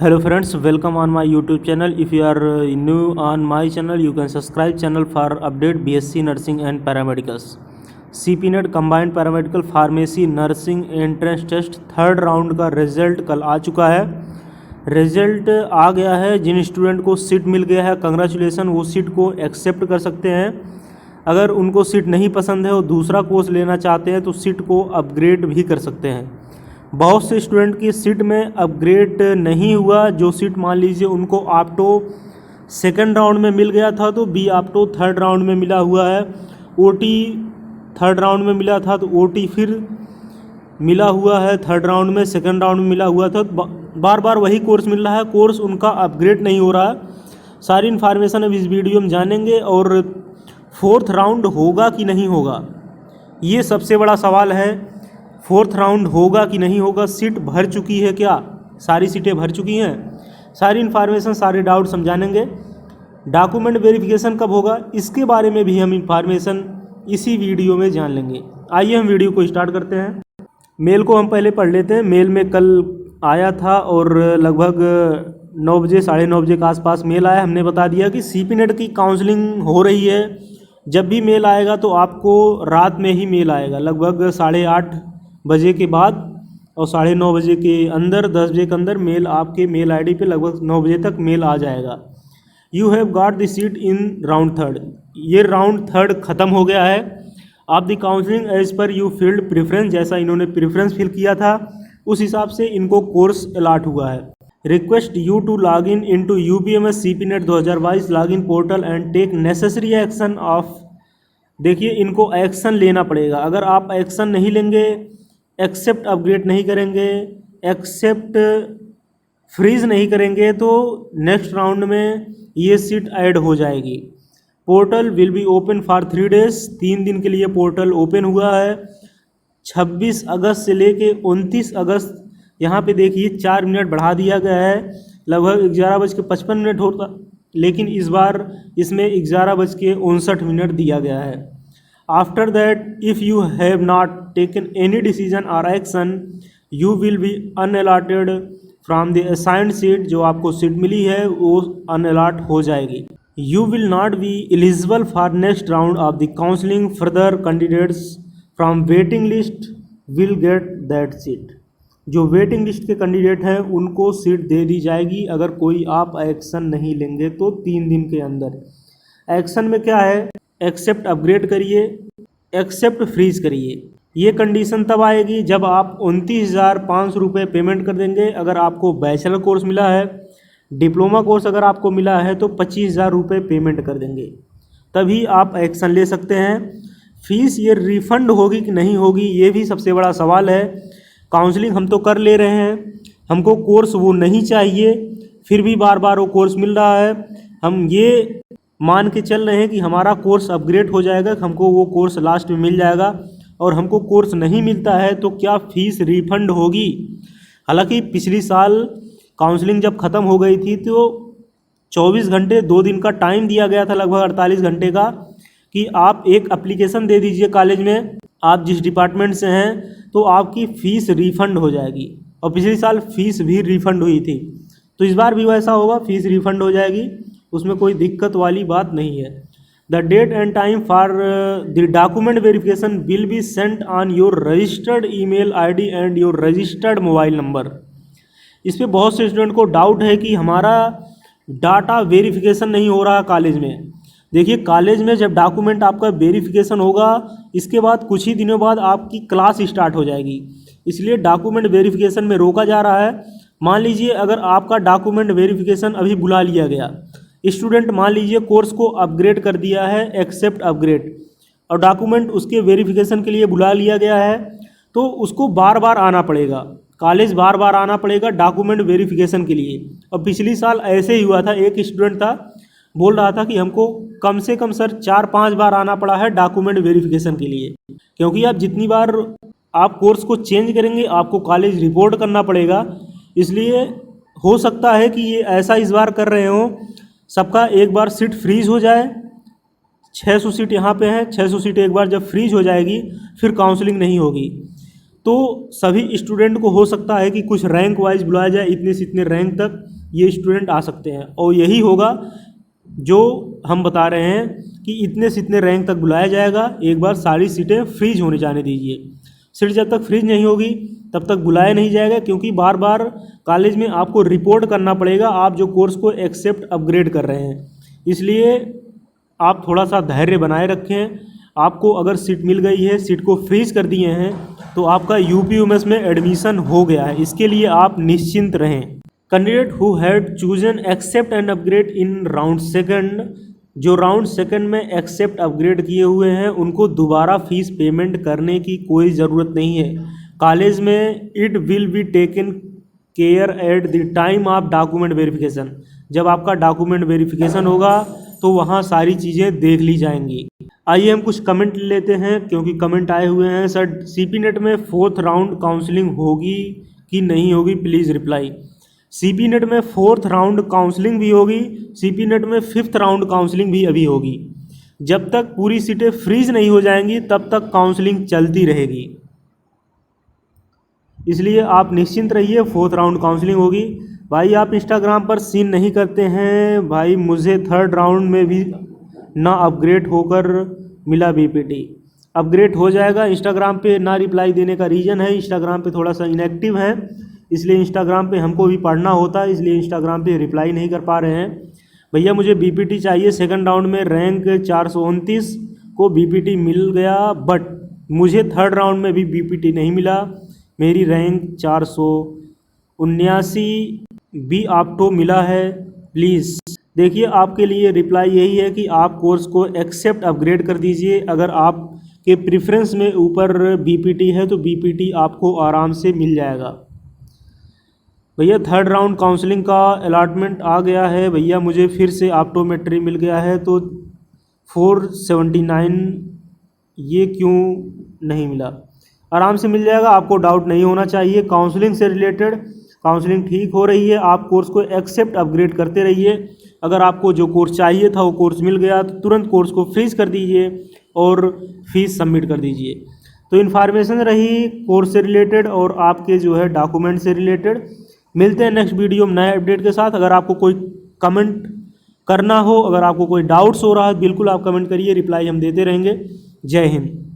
Hello friends, welcome on my YouTube channel. If you are new on my channel, you can subscribe channel for update BSc Nursing and Paramedicals. CPNET Combined Paramedical Pharmacy Nursing entrance test third round का result कल आ चुका है। Result आ गया है। जिन student को seat मिल गया है कंग्रेचुलेसन, वो सीट को एक्सेप्ट कर सकते हैं। अगर उनको सीट नहीं पसंद है और दूसरा कोर्स लेना चाहते हैं तो सीट को अपग्रेड भी कर सकते हैं। बहुत से स्टूडेंट की सीट में अपग्रेड नहीं हुआ। जो सीट मान लीजिए उनको आपटो सेकंड राउंड में मिल गया था तो बी आपटो थर्ड राउंड में मिला हुआ है। ओटी थर्ड राउंड में मिला था तो ओटी फिर मिला हुआ है थर्ड राउंड में, सेकंड राउंड में मिला हुआ था। बार बार वही कोर्स मिल रहा है, कोर्स उनका अपग्रेड नहीं हो रहा है। सारी इन्फॉर्मेशन अब इस वीडियो में जानेंगे। और फोर्थ राउंड होगा कि नहीं होगा, ये सबसे बड़ा सवाल है। फोर्थ राउंड होगा कि नहीं होगा, सीट भर चुकी है क्या, सारी सीटें भर चुकी हैं, सारी इन्फॉर्मेशन सारे डाउट समझानेंगे। डॉक्यूमेंट वेरिफिकेशन कब होगा, इसके बारे में भी हम इन्फॉर्मेशन इसी वीडियो में जान लेंगे। आइए हम वीडियो को स्टार्ट करते हैं। मेल को हम पहले पढ़ लेते हैं। मेल में कल आया था और लगभग 9 बजे 9:30 बजे के आसपास मेल आया। हमने बता दिया कि CPNET की काउंसलिंग हो रही है। जब भी मेल आएगा तो आपको रात में ही मेल आएगा, लगभग 8:30 बजे के बाद और 9:30 बजे के अंदर, 10 बजे के अंदर मेल आपके मेल आईडी पे लगभग 9 बजे तक मेल आ जाएगा। You have got the seat in round third. ये राउंड थर्ड ख़त्म हो गया है। आप the counselling as per you filled preference, जैसा इन्होंने प्रेफरेंस फिल किया था उस हिसाब से इनको कोर्स अलाट हुआ है। Request you to log in into UPMS CPNET 2022 log in portal and take necessary action of. देखिए, इनको एक्शन लेना पड़ेगा। अगर आप एक्शन नहीं लेंगे, एक्सेप्ट अपग्रेड नहीं करेंगे, एक्सेप्ट फ्रीज नहीं करेंगे तो नेक्स्ट राउंड में ये सीट ऐड हो जाएगी। Portal will be open for 3 days. 3 दिन के लिए पोर्टल ओपन हुआ है। 26 अगस्त से लेके 29 अगस्त, यहाँ पे देखिए 4 मिनट बढ़ा दिया गया है। लगभग 11:55 होता, लेकिन इस बार इसमें 11:59 दिया गया है। After that, if you have not taken any decision or action, you will be unallotted from the assigned seat। जो आपको सीट मिली है वो अनअलॉट हो जाएगी। You will not be eligible for next round of the counseling. Further candidates from waiting list will get that seat। जो waiting list के candidate हैं उनको सीट दे दी जाएगी अगर कोई आप एक्शन नहीं लेंगे तो 3 दिन के अंदर। एक्शन में क्या है, एक्सेप्ट अपग्रेड करिए, एक्सेप्ट फ्रीज करिए। ये कंडीशन तब आएगी जब आप 29,500 रुपये पेमेंट कर देंगे। अगर आपको बैचलर कोर्स मिला है, डिप्लोमा कोर्स अगर आपको मिला है तो 25,000 रुपये पेमेंट कर देंगे, तभी आप एक्शन ले सकते हैं। फीस ये रिफ़ंड होगी कि नहीं होगी, ये भी सबसे बड़ा सवाल है। काउंसलिंग हम तो कर ले रहे हैं, हमको कोर्स वो नहीं चाहिए, फिर भी बार बार वो कोर्स मिल रहा है। हम ये मान के चल रहे हैं कि हमारा कोर्स अपग्रेड हो जाएगा, हमको वो कोर्स लास्ट में मिल जाएगा, और हमको कोर्स नहीं मिलता है तो क्या फ़ीस रिफ़ंड होगी। हालांकि पिछली साल काउंसलिंग जब ख़त्म हो गई थी तो 24 घंटे 2 दिन का टाइम दिया गया था, लगभग 48 घंटे का, कि आप एक एप्लीकेशन दे दीजिए कॉलेज में, आप जिस डिपार्टमेंट से हैं, तो आपकी फ़ीस रिफ़ंड हो जाएगी। और पिछले साल फ़ीस भी रिफ़ंड हुई थी, तो इस बार भी वैसा होगा, फ़ीस रिफ़ंड हो जाएगी, उसमें कोई दिक्कत वाली बात नहीं है। The date and time for the document verification will be sent on your registered email ID and your registered mobile number. इस पर बहुत से स्टूडेंट को डाउट है कि हमारा डाटा वेरिफिकेशन नहीं हो रहा कॉलेज में। देखिए, कॉलेज में जब डॉक्यूमेंट आपका वेरिफिकेशन होगा, इसके बाद कुछ ही दिनों बाद आपकी क्लास स्टार्ट हो जाएगी, इसलिए डॉक्यूमेंट वेरिफिकेशन में रोका जा रहा है। मान लीजिए अगर आपका डॉक्यूमेंट वेरिफिकेशन अभी बुला लिया गया, स्टूडेंट मान लीजिए कोर्स को अपग्रेड कर दिया है, एक्सेप्ट अपग्रेड, और डॉक्यूमेंट उसके वेरिफिकेशन के लिए बुला लिया गया है, तो उसको बार बार आना पड़ेगा, कॉलेज बार बार आना पड़ेगा डॉक्यूमेंट वेरिफिकेशन के लिए। और पिछली साल ऐसे ही हुआ था, एक स्टूडेंट था बोल रहा था कि हमको कम से कम सर 4-5 बार आना पड़ा है डॉक्यूमेंट वेरिफिकेशन के लिए, क्योंकि आप जितनी बार आप कोर्स को चेंज करेंगे आपको कॉलेज रिपोर्ट करना पड़ेगा। इसलिए हो सकता है कि ये ऐसा इस बार कर रहे हों, सबका एक बार सीट फ्रीज हो जाए। 600 सीट यहाँ पे है, 600 सीट एक बार जब फ्रीज हो जाएगी फिर काउंसलिंग नहीं होगी। तो सभी स्टूडेंट को हो सकता है कि कुछ रैंक वाइज बुलाया जाए, इतने से इतने रैंक तक ये स्टूडेंट आ सकते हैं, और यही होगा जो हम बता रहे हैं कि इतने से इतने रैंक तक बुलाया जाएगा। एक बार सारी सीटें फ्रीज होने जाने दीजिए। सीट जब तक फ्रीज नहीं होगी तब तक बुलाया नहीं जाएगा, क्योंकि बार बार कॉलेज में आपको रिपोर्ट करना पड़ेगा आप जो कोर्स को एक्सेप्ट अपग्रेड कर रहे हैं। इसलिए आप थोड़ा सा धैर्य बनाए रखें। आपको अगर सीट मिल गई है, सीट को फ्रीज कर दिए हैं, तो आपका यूपीयूएमएस में एडमिशन हो गया है, इसके लिए आप निश्चिंत रहें। Candidate who had chosen accept and upgrade in round second, जो राउंड सेकंड में एक्सेप्ट अपग्रेड किए हुए हैं उनको दोबारा फीस पेमेंट करने की कोई ज़रूरत नहीं है। कॉलेज में it will be taken care at the time of document verification. जब आपका डॉक्यूमेंट वेरिफिकेशन होगा तो वहाँ सारी चीज़ें देख ली जाएंगी। आइए हम कुछ कमेंट लेते हैं, क्योंकि कमेंट आए हुए हैं। सर सीपी नेट में 4th राउंड काउंसलिंग होगी कि नहीं होगी, प्लीज़ रिप्लाई। सीपी नेट में 4th राउंड काउंसलिंग भी होगी, सीपी नेट में 5th राउंड काउंसलिंग भी अभी होगी। जब तक पूरी सीटें फ्रीज नहीं हो जाएंगी तब तक काउंसलिंग चलती रहेगी, इसलिए आप निश्चिंत रहिए, 4th राउंड काउंसलिंग होगी। भाई आप इंस्टाग्राम पर सीन नहीं करते हैं भाई, मुझे 3rd राउंड में भी ना अपग्रेड होकर मिला बीपीटी। अपग्रेड हो जाएगा। इंस्टाग्राम पे ना रिप्लाई देने का रीज़न है, इंस्टाग्राम पे थोड़ा सा इनएक्टिव है, इसलिए इंस्टाग्राम पे हमको भी पढ़ना होता है, इसलिए इंस्टाग्राम पे रिप्लाई नहीं कर पा रहे हैं। भैया मुझे बीपीटी चाहिए। 2nd राउंड में रैंक 429 को बीपीटी मिल गया, बट मुझे 3rd राउंड में भी बीपीटी नहीं मिला। मेरी रैंक 479 बी आपको मिला है, प्लीज़। देखिए आपके लिए रिप्लाई यही है कि आप कोर्स को एक्सेप्ट अपग्रेड कर दीजिए। अगर आपके प्रेफरेंस में ऊपर बीपीटी है तो बीपीटी आपको आराम से मिल जाएगा। भैया 3rd राउंड काउंसलिंग का अलॉटमेंट आ गया है। भैया मुझे फिर से ऑप्टोमेट्री मिल गया है, तो 479 ये क्यों नहीं मिला? आराम से मिल जाएगा, आपको डाउट नहीं होना चाहिए। काउंसलिंग से रिलेटेड काउंसलिंग ठीक हो रही है, आप कोर्स को एक्सेप्ट अपग्रेड करते रहिए। अगर आपको जो कोर्स चाहिए था वो कोर्स मिल गया तो तुरंत कोर्स को फ्रीज कर दीजिए और फीस सबमिट कर दीजिए। तो इन्फॉर्मेशन रही कोर्स से रिलेटेड और आपके जो है डॉक्यूमेंट से रिलेटेड। मिलते हैं नेक्स्ट वीडियो में नए अपडेट के साथ। अगर आपको कोई कमेंट करना हो, अगर आपको कोई डाउट्स हो रहा है, बिल्कुल आप कमेंट करिए, रिप्लाई हम देते रहेंगे। जय हिंद।